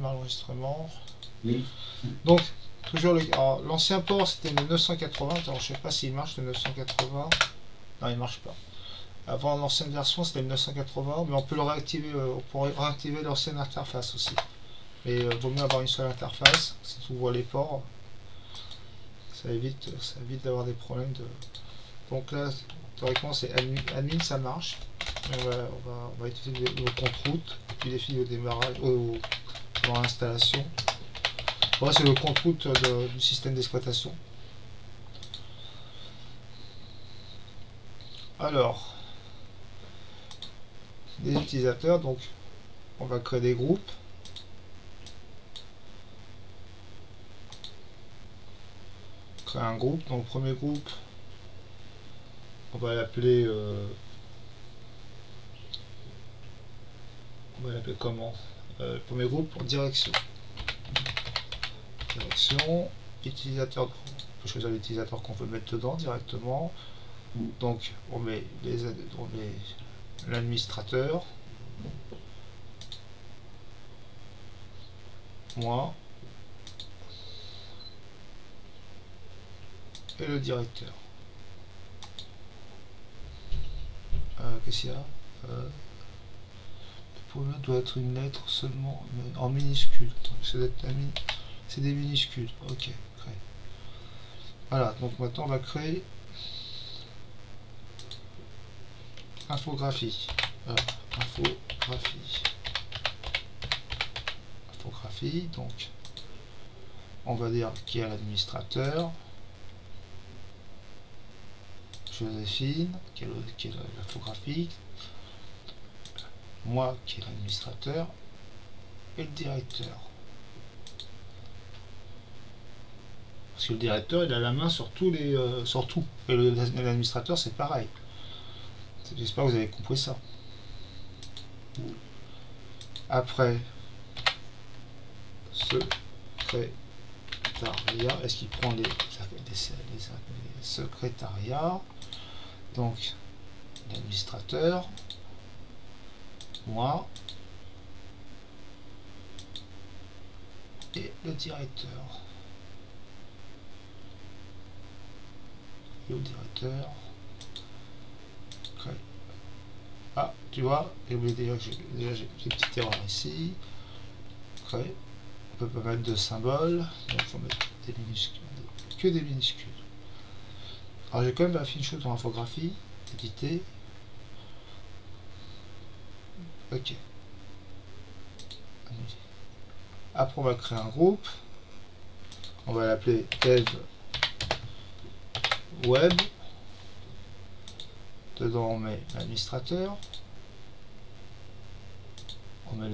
l'enregistrement. Oui. Donc, toujours l'ancien port c'était le 980. Alors, je sais pas s'il marche le 980. Non, il marche pas. Avant l'ancienne version c'était le 980, mais on peut le réactiver. On pourrait réactiver l'ancienne interface aussi. Mais vaut mieux avoir une seule interface. Si tu ouvres les ports, ça évite d'avoir des problèmes de. Donc là, théoriquement c'est admin, ça marche. On va utiliser le compte route et puis définir au démarrage, dans l'installation. Voilà, c'est le compte route du système d'exploitation. Alors, des utilisateurs, donc on va créer des groupes. Créer un groupe. Donc, le premier groupe, on va l'appeler comment? Le premier groupe pour direction. Direction, utilisateur. On peut choisir l'utilisateur qu'on veut mettre dedans directement. Donc on met l'administrateur, moi et le directeur. Qu'est-ce qu'il y a? Le premier doit être une lettre seulement, mais en minuscule. C'est des minuscules. Ok. Créer. Voilà. Donc maintenant on va créer infographie. Voilà. Infographie. Donc on va dire qui est l'administrateur. Joséphine, qui est l'infographie, moi qui est l'administrateur, et le directeur. Parce que le directeur il a la main sur tous les sur tout. Et l'administrateur c'est pareil. J'espère que vous avez compris ça. Après secrétariat, est-ce qu'il prend les secrétariats? Donc l'administrateur, moi et le directeur. Le directeur. Okay. Ah, tu vois, j'ai oublié déjà que j'ai une petite erreur ici. Okay. On peut pas mettre de symboles, donc il faut mettre des minuscules, que des minuscules. Alors j'ai quand même fait une chose dans l'infographie, éditer. Ok. Après on va créer un groupe. On va l'appeler dev web. Dedans on met l'administrateur. On met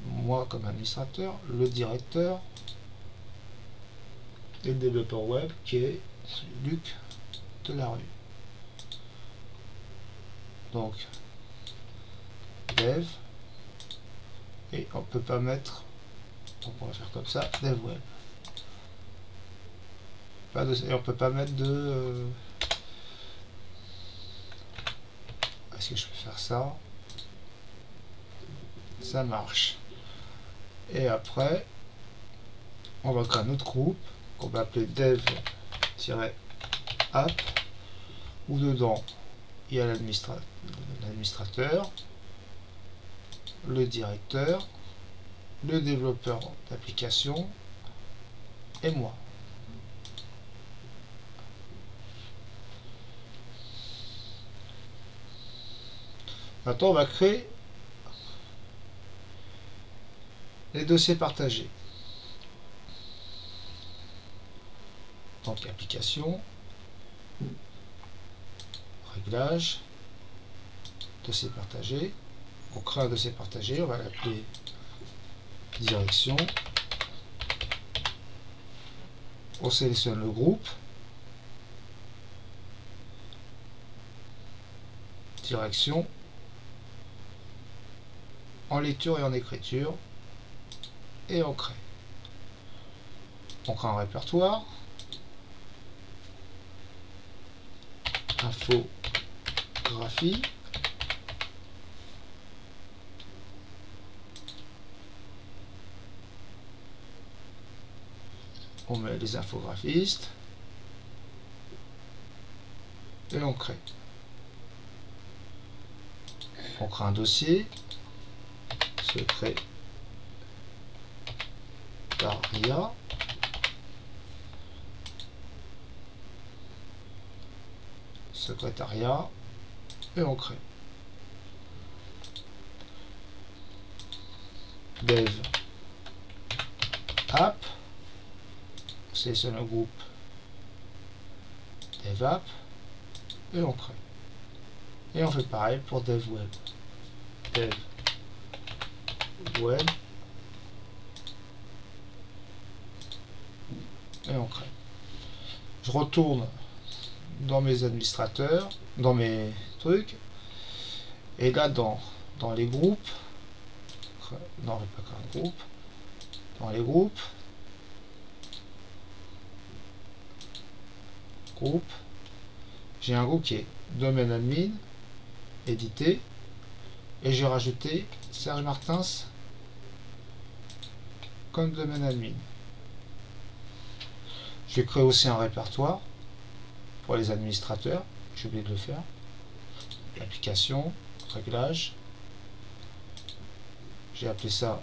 moi comme administrateur, le directeur et le développeur web qui est Luc de la rue. Donc dev, et on peut pas mettre, donc on va faire comme ça, dev web. Et on peut pas mettre de est-ce que je peux faire ça? Ça marche. Et après on va créer un autre groupe qu'on va appeler dev-app, où dedans il y a l'administrateur, le directeur, le développeur d'application et moi. Maintenant on va créer les dossiers partagés. Donc application, réglage, dossier partagé. On crée un dossier partagé, on va l'appeler direction. On sélectionne le groupe, direction, en lecture et en écriture, et on crée. On crée un répertoire, infographie, on met les infographistes et on crée. On crée un dossier, secrétariat, secrétariat, et on crée. Dev app, on sélectionne le groupe Dev app, et on crée. Et on fait pareil pour Dev web. Dev web, et on crée. Je retourne dans mes administrateurs, dans mes trucs, et là dans les groupes, non, pas qu'un groupe, dans les groupes, j'ai un groupe qui est domaine admin, édité, et j'ai rajouté Serge Martins comme domaine admin. Je vais créer aussi un répertoire pour les administrateurs, j'ai oublié de le faire. Application, réglage, j'ai appelé ça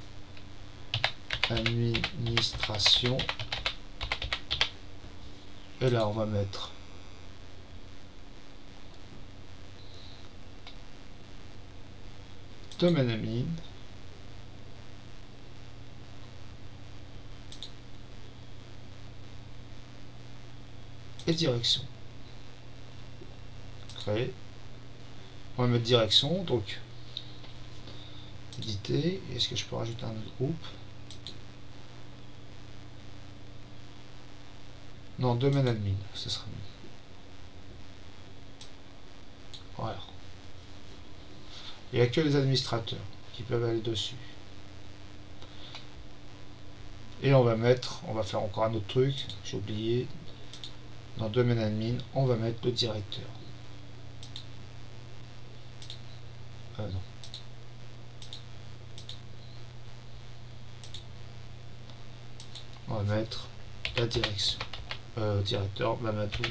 administration, et là on va mettre domaine admin, et direction. Créer. On va mettre direction, donc éditer. Est-ce que je peux rajouter un autre groupe? Non, domaine admin, ce sera mieux. Voilà. Il n'y a que les administrateurs qui peuvent aller dessus. Et on va faire encore un autre truc, j'ai oublié. Dans domaine admin, on va mettre le directeur. Non. On va mettre la direction. Directeur, Mamadou.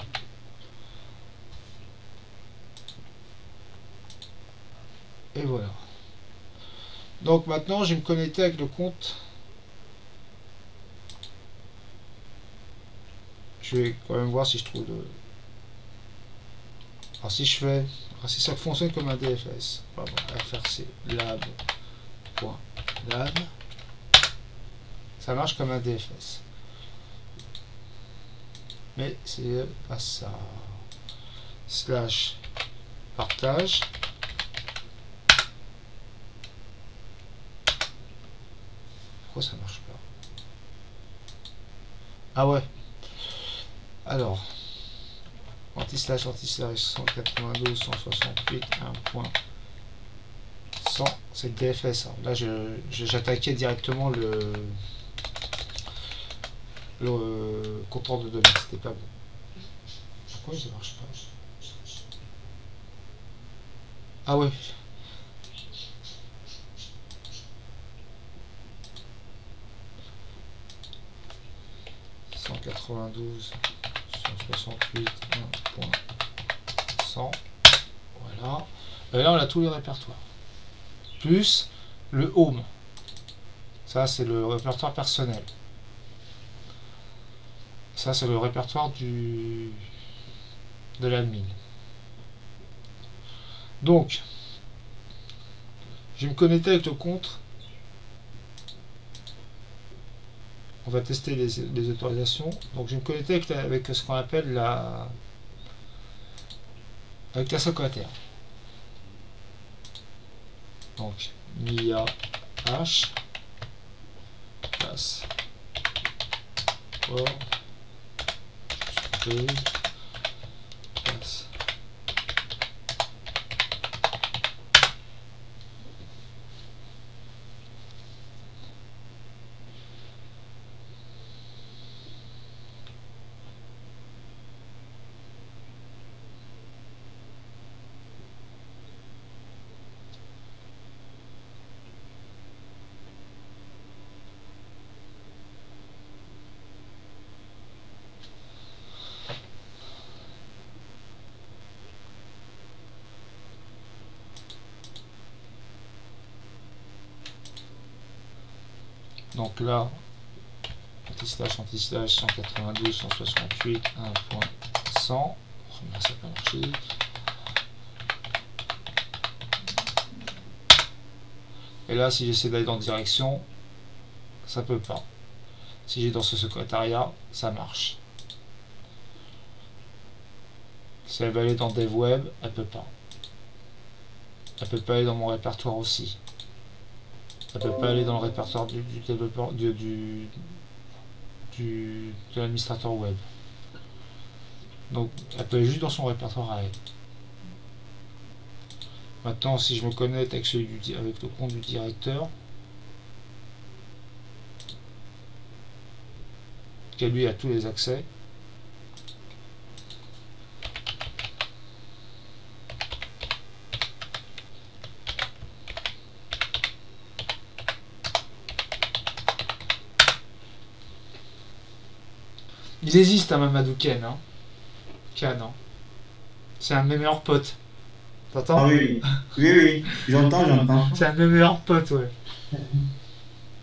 Et voilà. Donc maintenant, je vais me connecter avec le compte. Je vais quand même voir si je trouve le... Alors si je fais... Alors si ça fonctionne comme un DFS. On va voir, FRC lab.lab. Ça marche comme un DFS. Mais c'est pas ça. Slash partage. Pourquoi ça marche pas? Ah ouais. Alors, anti-slash 192 168 100, c'est le DFS. Hein. Là, j'attaquais directement le compteur de données. C'était pas bon. Pourquoi ça marche pas? Ah ouais. « 168 100. Voilà. Et là, on a tous les répertoires. Plus le home. Ça, c'est le répertoire personnel. Ça, c'est le répertoire de l'admin. Donc, je vais me connecter avec le compte. On va tester les autorisations. Donc, je vais me connecter avec ce qu'on appelle avec la secrétaire. Donc, MIA H passe passe. Donc là, anti-slash 192, 168, 1.100. Ça peut marcher. Et là, si j'essaie d'aller dans la direction, ça peut pas. Si j'ai dans ce secrétariat, ça marche. Si elle veut aller dans DevWeb, elle peut pas. Elle peut pas aller dans mon répertoire aussi. Elle peut pas aller dans le répertoire du développeur, de l'administrateur web. Donc, elle peut aller juste dans son répertoire à elle. Maintenant, si je me connecte avec, avec le compte du directeur, qui lui a tous les accès, il existe un Mamadou Ken, hein. Ken, hein. C'est un de mes meilleurs potes. T'entends? Ah oui, oui, oui, j'entends, j'entends. C'est un de mes meilleurs potes, ouais.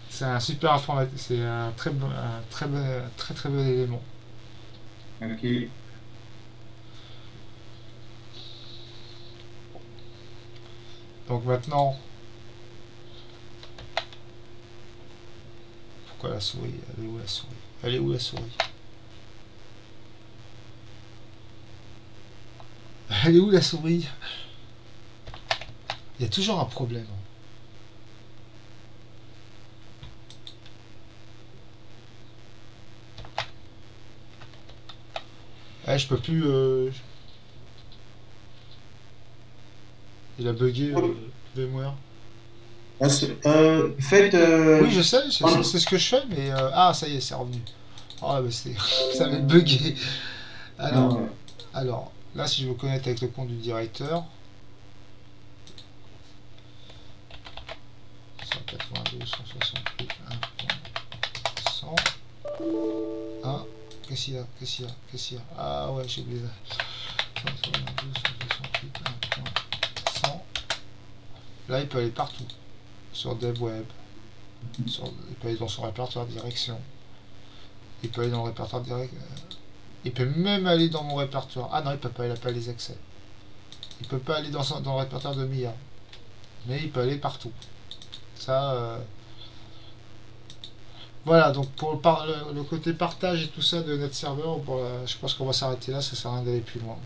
C'est un super informatique, c'est un très bon, très bon élément. Ok. Donc maintenant, pourquoi la souris? Elle est où la souris? Elle est où la souris? Elle est où la souris? Il y a toujours un problème. Je peux plus. Il a bugué VMware. Faites. Oui, je sais, c'est ce que je fais, mais. Ah, ça y est, c'est revenu. Ah, bah c'est. Ça avait bugué. Alors, là, si je me connecte avec le compte du directeur. 192, 168, 1.100. Ah, qu'est-ce qu'il y a? Qu'est-ce qu'il y a? Qu'est-ce qu'il y a? Ah ouais, j'ai oublié. 192, 168, 1.100. Là, il peut aller partout. Sur DevWeb. Il peut aller dans son répertoire direction. Il peut aller dans le répertoire direct. Il peut même aller dans mon répertoire. Ah non, il peut pas, il n'a pas les accès. Il peut pas aller dans le répertoire de MIA. Mais il peut aller partout. Ça. Voilà, donc pour le côté partage et tout ça de notre serveur, je pense qu'on va s'arrêter là, ça sert à rien d'aller plus loin.